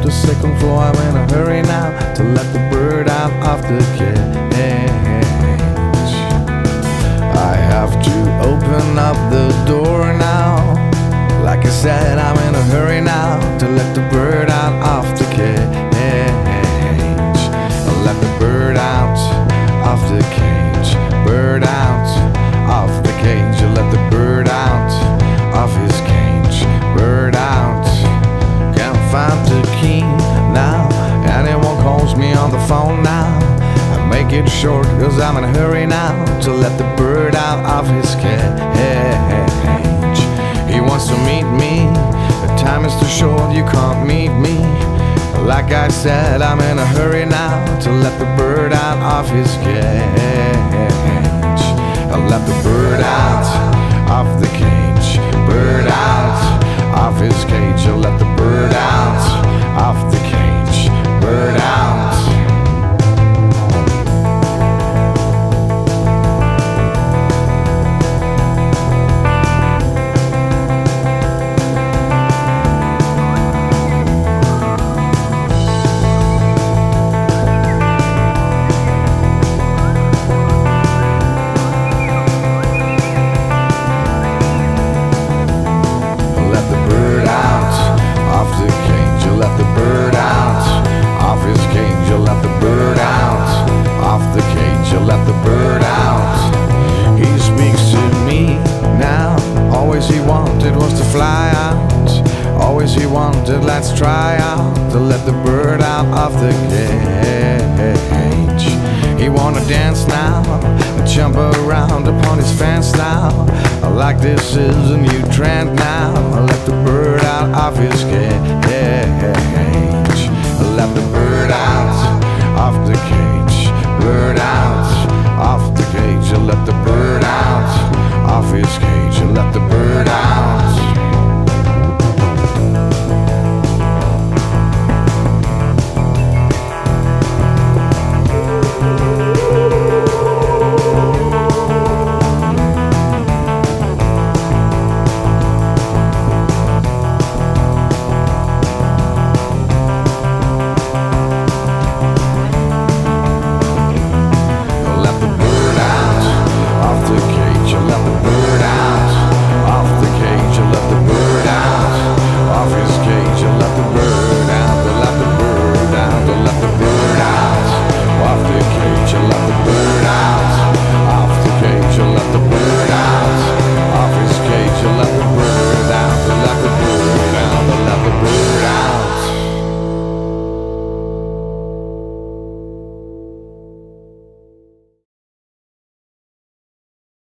the second floor. I'm in a hurry now to let the bird out of the cage. I have to open up the door now. Like I said, I'm in a hurry now to let the bird out of the cage. Let the bird out of the cage. Bird out of the cage. Let the bird out of his cage. Bird out. Can't find the key now. Anyone calls me on the phone now. I make it short cause I'm in a hurry now to let the bird out of his cage. He wants to meet me. The time is too short, you can't meet me. Like I said, I'm in a hurry now to let the bird out of his cage. I'll let the bird out of the cage. Bird out of his cage. I'll let the bird out of the cage. Bird out. Let the bird out of his cage. You let the bird out of the cage. You let the bird out. He speaks to me now. Always he wanted was to fly out. Always he wanted, let's try out to let the bird out of the cage. He wanna dance now, jump around upon his fence now. Like this is a new trend now. Let the bird out of his cage. Let the bird out of the cage. Bird out of the cage. Let the bird out of his cage. Let the bird out.